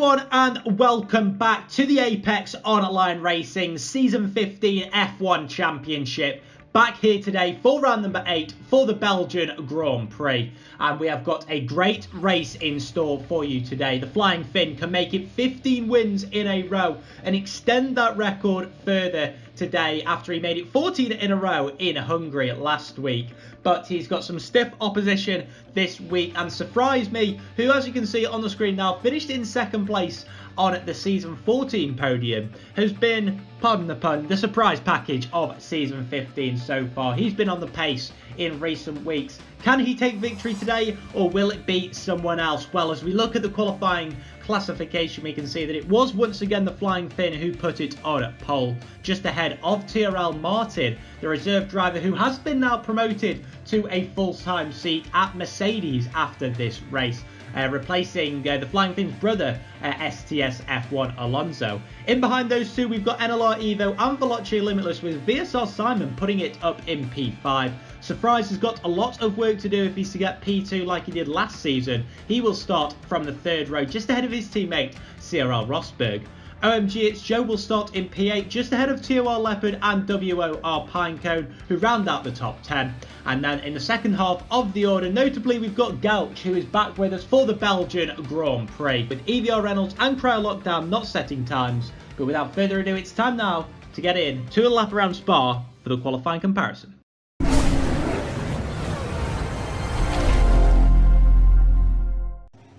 everyone and welcome back to the Apex Online Racing Season 15 F1 Championship. Back here today for round number 8 for the Belgian Grand Prix. And we have got a great race in store for you today. The Flying Finn can make it 15 wins in a row and extend that record further today after he made it 14 in a row in Hungary last week. But he's got some stiff opposition this week and surprised me, who, as you can see on the screen now, finished in second place on the Season 14 podium, has been, pardon the pun, the surprise package of Season 15 so far. He's been on the pace in recent weeks. Can he take victory today, or will it be someone else? Well, as we look at the qualifying classification, we can see that it was once again the Flying Finn who put it on pole, just ahead of TRL Martin, the reserve driver who has been now promoted to a full-time seat at Mercedes after this race, replacing the Flying Finn's brother, STS F1 Alonso. In behind those two, we've got NLR Evo and Veloce Limitless, with VSR Simon putting it up in P5. Surprise has got a lot of work to do if he's to get P2 like he did last season. He will start from the third row, just ahead of his teammate CRL Rosberg. OMG, it's Joe will start in P8, just ahead of TOR Leopard and WOR Pinecone, who round out the top 10. And then in the second half of the order, notably, we've got Gouch, who is back with us for the Belgian Grand Prix, with EVR Reynolds and Cryo Lockdown not setting times. But without further ado, it's time now to get in to a lap around Spa for the qualifying comparison.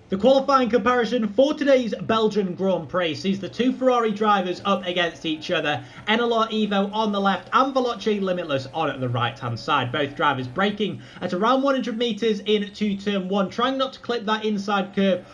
The qualifying comparison for today's Belgian Grand Prix sees the two Ferrari drivers up against each other, NLR Evo on the left and Veloce Limitless on the right hand side. Both drivers braking at around 100 metres into turn 1, trying not to clip that inside curve,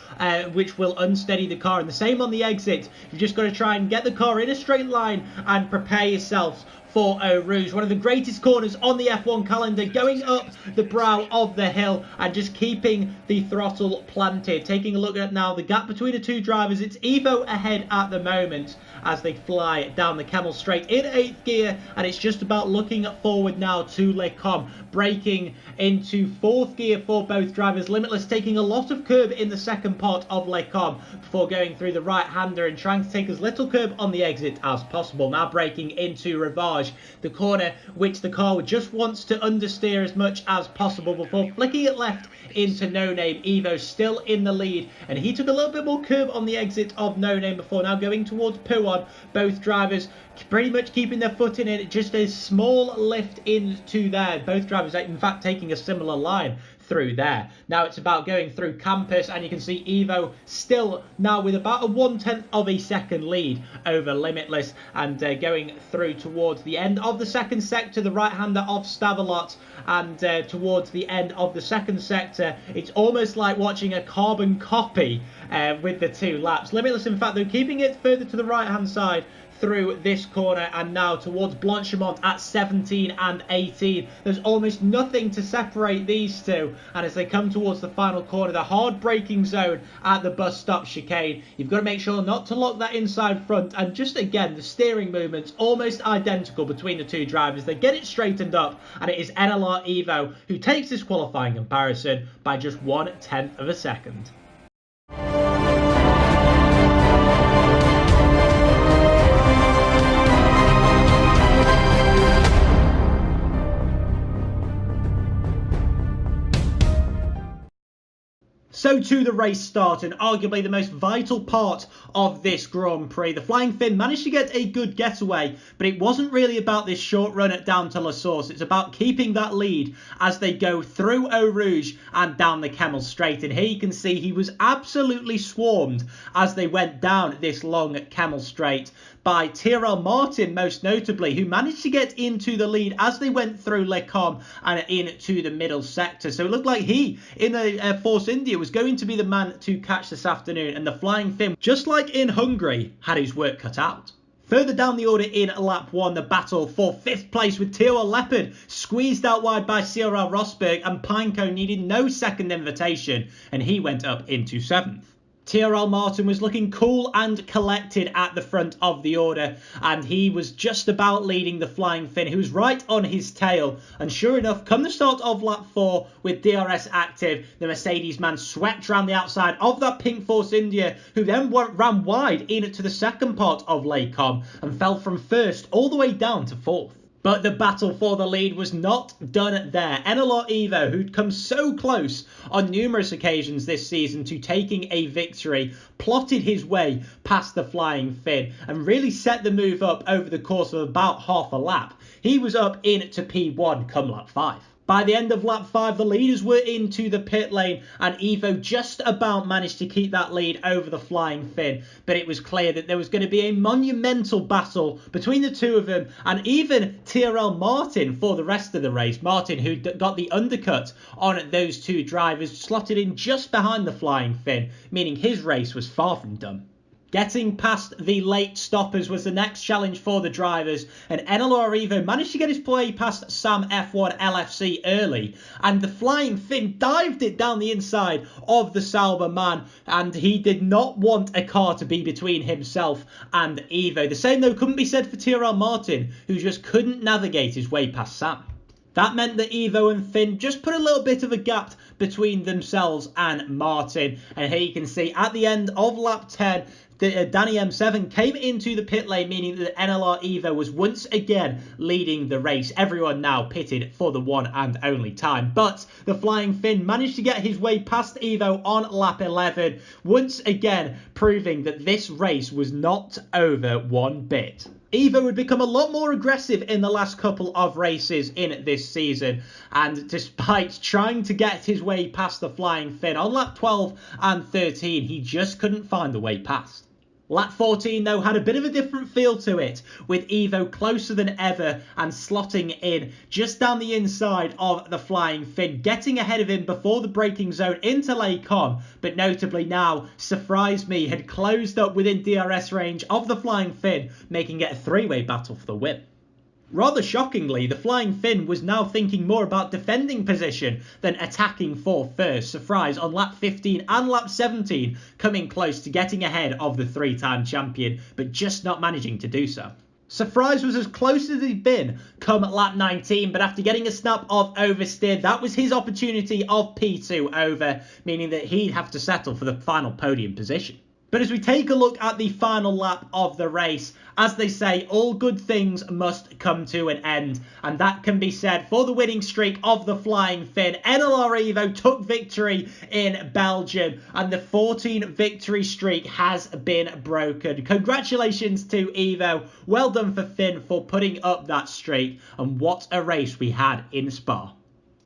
which will unsteady the car. And the same on the exit. You've just got to try and get the car in a straight line and prepare yourselves for Eau Rouge, one of the greatest corners on the F1 calendar, going up the brow of the hill and just keeping the throttle planted. Taking a look at now the gap between the two drivers, it's Evo ahead at the moment as they fly down the Camel Straight in 8th gear, and it's just about looking forward now to Le Com, braking into 4th gear for both drivers. Limitless taking a lot of curb in the second part of Le Com before going through the right-hander and trying to take as little curb on the exit as possible. Now braking into Rivage, the corner which the car just wants to understeer as much as possible before flicking it left into No Name. Evo still in the lead, and he took a little bit more curb on the exit of No Name before now going towards Puon. Both drivers pretty much keeping their foot in it, just a small lift into there. Both drivers in fact taking a similar line through there. Now it's about going through Campus, and you can see Evo still now with about a 1/10 of a second lead over Limitless, and going through towards the end of the second sector, the right-hander of Stavelot, and towards the end of the second sector, it's almost like watching a carbon copy with the two laps. Limitless, in fact, though, keeping it further to the right-hand side through this corner, and now towards Blanchimont at 17 and 18. There's almost nothing to separate these two, and as they come towards the final corner, the hard braking zone at the bus stop chicane, you've got to make sure not to lock that inside front, and just again the steering movements almost identical between the two drivers. They get it straightened up, and it is NLR Evo who takes this qualifying comparison by just 1/10 of a second. So to the race start, and arguably the most vital part of this Grand Prix. The Flying Finn managed to get a good getaway, but it wasn't really about this short run at down to La Source. It's about keeping that lead as they go through Eau Rouge and down the Camel Straight. And here you can see he was absolutely swarmed as they went down this long Camel Straight by TRL Martin, most notably, who managed to get into the lead as they went through Le Com and into the middle sector. So it looked like he, in the Force India, was going to be the man to catch this afternoon, and the Flying Finn, just like in Hungary, had his work cut out. Further down the order in lap 1, the battle for 5th place with TOR Leopard squeezed out wide by CRL Rosberg, and Pinecone needed no second invitation, and he went up into 7th. TRL Martin was looking cool and collected at the front of the order, and he was just about leading the Flying Finn, who was right on his tail. And sure enough, come the start of lap 4 with DRS active, the Mercedes man swept around the outside of that Pink Force India, who then ran wide into the second part of Les Combes and fell from first all the way down to fourth. But the battle for the lead was not done there. AOR Evo, who'd come so close on numerous occasions this season to taking a victory, plotted his way past the Flying Finn and really set the move up over the course of about half a lap. He was up into P1 come lap 5. By the end of lap 5, the leaders were into the pit lane, and Evo just about managed to keep that lead over the Flying Finn. But it was clear that there was going to be a monumental battle between the two of them, and even TRL Martin for the rest of the race. Martin, who got the undercut on those two drivers, slotted in just behind the Flying Finn, meaning his race was far from done. Getting past the late stoppers was the next challenge for the drivers, and AOR Evo managed to get his play past Sam F1 LFC early, and the Flying Finn dived it down the inside of the Sauber man, and he did not want a car to be between himself and Evo. The same though couldn't be said for TRL Martin, who just couldn't navigate his way past Sam. That meant that Evo and Finn just put a little bit of a gap between themselves and Martin, and here you can see at the end of lap 10, Danny M7 came into the pit lane, meaning that AOR Evo was once again leading the race. Everyone now pitted for the one and only time. But the Flying Finn managed to get his way past Evo on lap 11, once again proving that this race was not over one bit. Evo would become a lot more aggressive in the last couple of races in this season, and despite trying to get his way past the Flying Finn on lap 12 and 13, he just couldn't find the way past. Lap 14, though, had a bit of a different feel to it, with Evo closer than ever and slotting in just down the inside of the Flying Finn, getting ahead of him before the braking zone into Les Combes. But notably now, Surprise Me had closed up within DRS range of the Flying Finn, making it a three-way battle for the win. Rather shockingly, the Flying Finn was now thinking more about defending position than attacking for first. Surprise on lap 15 and lap 17, coming close to getting ahead of the three-time champion, but just not managing to do so. Surprise was as close as he'd been come lap 19, but after getting a snap of oversteer, that was his opportunity of P2 over, meaning that he'd have to settle for the final podium position. But as we take a look at the final lap of the race, as they say, all good things must come to an end. And that can be said for the winning streak of the Flying Finn. AOR Evo took victory in Belgium, and the 14 victory streak has been broken. Congratulations to Evo. Well done for Finn for putting up that streak. And what a race we had in Spa.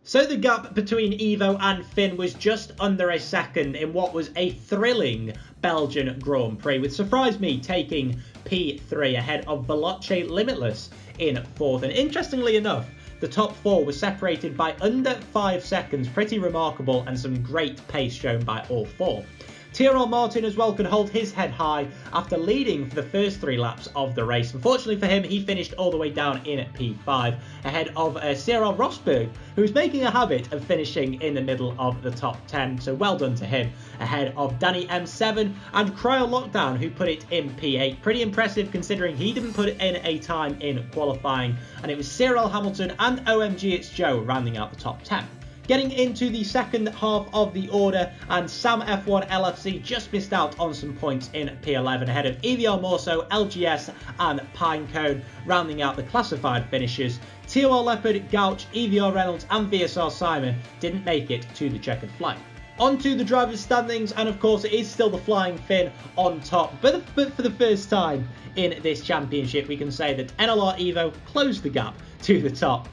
So the gap between Evo and Finn was just under a second in what was a thrilling Belgian Grand Prix, with Surprise Me taking P3 ahead of Veloce Limitless in 4th. And interestingly enough, the top 4 was separated by under 5 seconds, pretty remarkable, and some great pace shown by all 4. TRL Martin as well could hold his head high after leading for the first 3 laps of the race. Unfortunately for him, he finished all the way down in P5 ahead of Cyril Rosberg, who was making a habit of finishing in the middle of the top 10. So well done to him, ahead of Danny M7 and Cryo Lockdown, who put it in P8. Pretty impressive considering he didn't put in a time in qualifying. And it was Cyril Hamilton and OMG It's Joe rounding out the top 10. Getting into the second half of the order, and Sam F1 LFC just missed out on some points in P11 ahead of EVR Morso, LGS and Pinecone, rounding out the classified finishers. TOR Leopard, Gouch, EVR Reynolds and VSR Simon didn't make it to the checkered flag. On to the drivers' standings, and of course it is still the Flying Finn on top, but for the first time in this championship we can say that AOR Evo closed the gap to the top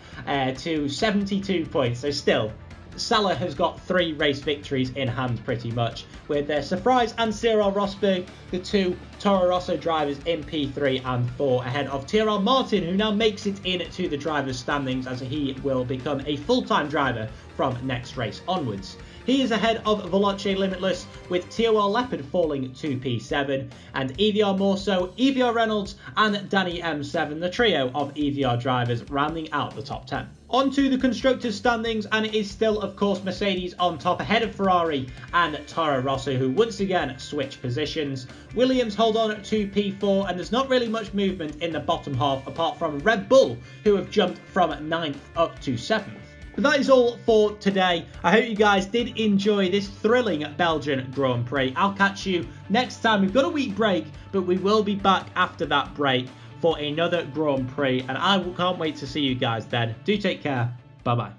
to 72 points. So still, Salah has got 3 race victories in hand pretty much, with Surprise and Cyril Rosberg, the 2 Toro Rosso drivers, in P3 and 4 ahead of TRL Martin, who now makes it into the drivers' standings as he will become a full-time driver from next race onwards. He is ahead of Veloce Limitless, with TOR Leopard falling to P7, and EVR Morso, EVR Reynolds and Danny M7, the trio of EVR drivers rounding out the top 10. On to the constructors standings, and it is still of course Mercedes on top ahead of Ferrari and Toro Rosso, who once again switch positions. Williams hold on to P4, and there's not really much movement in the bottom half apart from Red Bull, who have jumped from 9th up to 7th. But that is all for today. I hope you guys did enjoy this thrilling Belgian Grand Prix. I'll catch you next time. We've got a week break, but we will be back after that break for another Grand Prix, and I can't wait to see you guys then. Do take care. Bye bye.